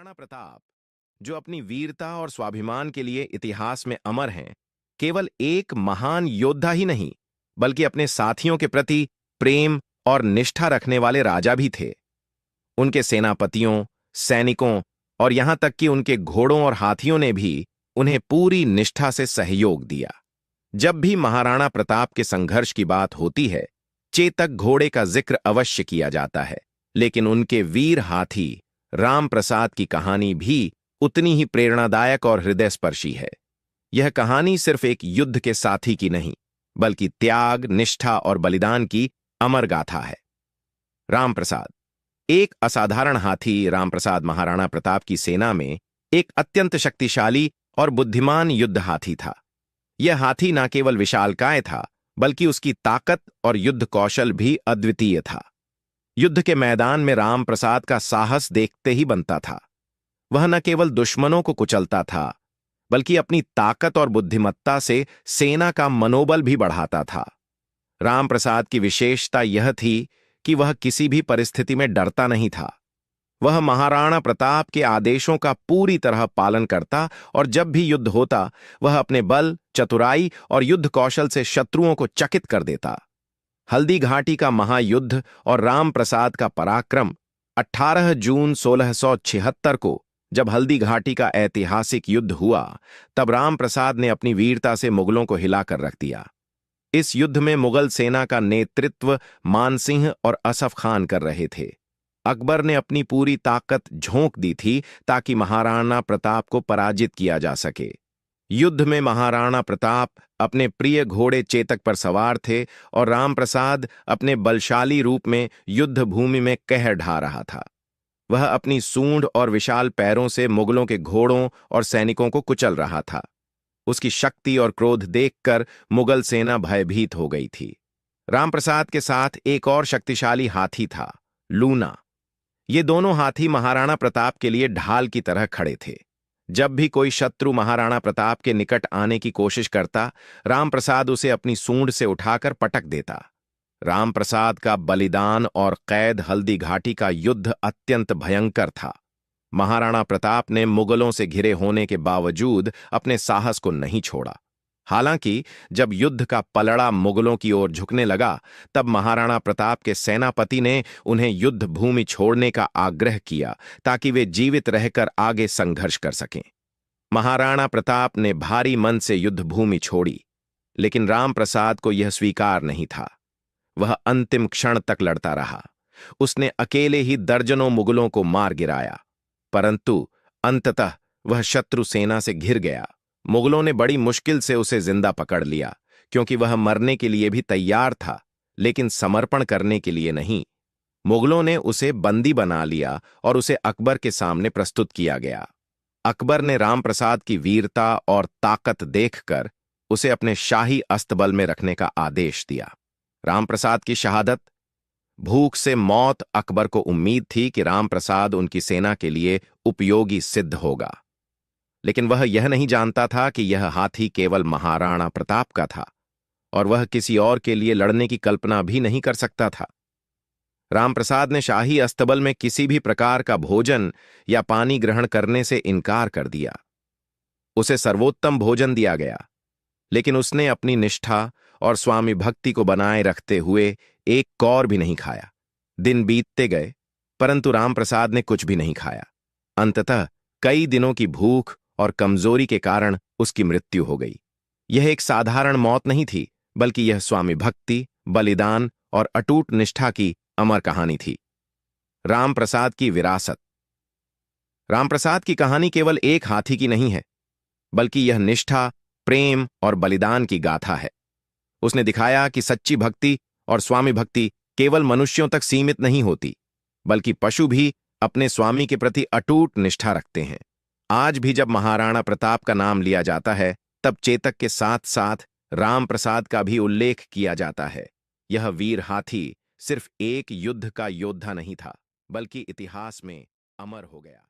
महाराणा प्रताप, जो अपनी वीरता और स्वाभिमान के लिए इतिहास में अमर हैं, केवल एक महान योद्धा ही नहीं, बल्कि अपने साथियों के प्रति प्रेम और निष्ठा रखने वाले राजा भी थे। उनके सेनापतियों, सैनिकों और यहां तक कि उनके घोड़ों और हाथियों ने भी उन्हें पूरी निष्ठा से सहयोग दिया। जब भी महाराणा प्रताप के संघर्ष की बात होती है, चेतक घोड़े का जिक्र अवश्य किया जाता है, लेकिन उनके वीर हाथी राम प्रसाद की कहानी भी उतनी ही प्रेरणादायक और हृदयस्पर्शी है। यह कहानी सिर्फ एक युद्ध के साथी की नहीं, बल्कि त्याग, निष्ठा और बलिदान की अमर गाथा है। राम प्रसाद, एक असाधारण हाथी रामप्रसाद महाराणा प्रताप की सेना में एक अत्यंत शक्तिशाली और बुद्धिमान युद्ध हाथी था। यह हाथी न केवल विशालकाय था, बल्कि उसकी ताकत और युद्ध कौशल भी अद्वितीय था। युद्ध के मैदान में राम प्रसाद का साहस देखते ही बनता था। वह न केवल दुश्मनों को कुचलता था, बल्कि अपनी ताकत और बुद्धिमत्ता से सेना का मनोबल भी बढ़ाता था। राम प्रसाद की विशेषता यह थी कि वह किसी भी परिस्थिति में डरता नहीं था। वह महाराणा प्रताप के आदेशों का पूरी तरह पालन करता और जब भी युद्ध होता, वह अपने बल, चतुराई और युद्ध कौशल से शत्रुओं को चकित कर देता। हल्दी घाटी का महायुद्ध और राम प्रसाद का पराक्रम 18 जून 1676 को जब हल्दी घाटी का ऐतिहासिक युद्ध हुआ, तब राम प्रसाद ने अपनी वीरता से मुगलों को हिलाकर रख दिया। इस युद्ध में मुगल सेना का नेतृत्व मानसिंह और असफ खान कर रहे थे। अकबर ने अपनी पूरी ताकत झोंक दी थी ताकि महाराणा प्रताप को पराजित किया जा सके। युद्ध में महाराणा प्रताप अपने प्रिय घोड़े चेतक पर सवार थे और राम प्रसाद अपने बलशाली रूप में युद्ध भूमि में कहर ढा रहा था। वह अपनी सूंड और विशाल पैरों से मुगलों के घोड़ों और सैनिकों को कुचल रहा था। उसकी शक्ति और क्रोध देखकर मुगल सेना भयभीत हो गई थी। रामप्रसाद के साथ एक और शक्तिशाली हाथी था, लूना। ये दोनों हाथी महाराणा प्रताप के लिए ढाल की तरह खड़े थे। जब भी कोई शत्रु महाराणा प्रताप के निकट आने की कोशिश करता, रामप्रसाद उसे अपनी सूंड से उठाकर पटक देता। रामप्रसाद का बलिदान और कैद हल्दी घाटी का युद्ध अत्यंत भयंकर था। महाराणा प्रताप ने मुगलों से घिरे होने के बावजूद अपने साहस को नहीं छोड़ा। हालांकि जब युद्ध का पलड़ा मुगलों की ओर झुकने लगा, तब महाराणा प्रताप के सेनापति ने उन्हें युद्ध भूमि छोड़ने का आग्रह किया ताकि वे जीवित रहकर आगे संघर्ष कर सकें। महाराणा प्रताप ने भारी मन से युद्ध भूमि छोड़ी, लेकिन राम प्रसाद को यह स्वीकार नहीं था। वह अंतिम क्षण तक लड़ता रहा। उसने अकेले ही दर्जनों मुगलों को मार गिराया, परंतु अंततः वह शत्रु सेना से घिर गया। मुगलों ने बड़ी मुश्किल से उसे जिंदा पकड़ लिया, क्योंकि वह मरने के लिए भी तैयार था, लेकिन समर्पण करने के लिए नहीं। मुगलों ने उसे बंदी बना लिया और उसे अकबर के सामने प्रस्तुत किया गया। अकबर ने रामप्रसाद की वीरता और ताकत देखकर उसे अपने शाही अस्तबल में रखने का आदेश दिया। रामप्रसाद की शहादत, भूख से मौत। अकबर को उम्मीद थी कि रामप्रसाद उनकी सेना के लिए उपयोगी सिद्ध होगा, लेकिन वह यह नहीं जानता था कि यह हाथी केवल महाराणा प्रताप का था और वह किसी और के लिए लड़ने की कल्पना भी नहीं कर सकता था। रामप्रसाद ने शाही अस्तबल में किसी भी प्रकार का भोजन या पानी ग्रहण करने से इनकार कर दिया। उसे सर्वोत्तम भोजन दिया गया, लेकिन उसने अपनी निष्ठा और स्वामी भक्ति को बनाए रखते हुए एक कौर भी नहीं खाया। दिन बीतते गए, परंतु रामप्रसाद ने कुछ भी नहीं खाया। अंततः कई दिनों की भूख और कमजोरी के कारण उसकी मृत्यु हो गई। यह एक साधारण मौत नहीं थी, बल्कि यह स्वामी भक्ति, बलिदान और अटूट निष्ठा की अमर कहानी थी। रामप्रसाद की विरासत। रामप्रसाद की कहानी केवल एक हाथी की नहीं है, बल्कि यह निष्ठा, प्रेम और बलिदान की गाथा है। उसने दिखाया कि सच्ची भक्ति और स्वामी भक्ति केवल मनुष्यों तक सीमित नहीं होती, बल्कि पशु भी अपने स्वामी के प्रति अटूट निष्ठा रखते हैं। आज भी जब महाराणा प्रताप का नाम लिया जाता है, तब चेतक के साथ साथ राम प्रसाद का भी उल्लेख किया जाता है। यह वीर हाथी सिर्फ एक युद्ध का योद्धा नहीं था, बल्कि इतिहास में अमर हो गया।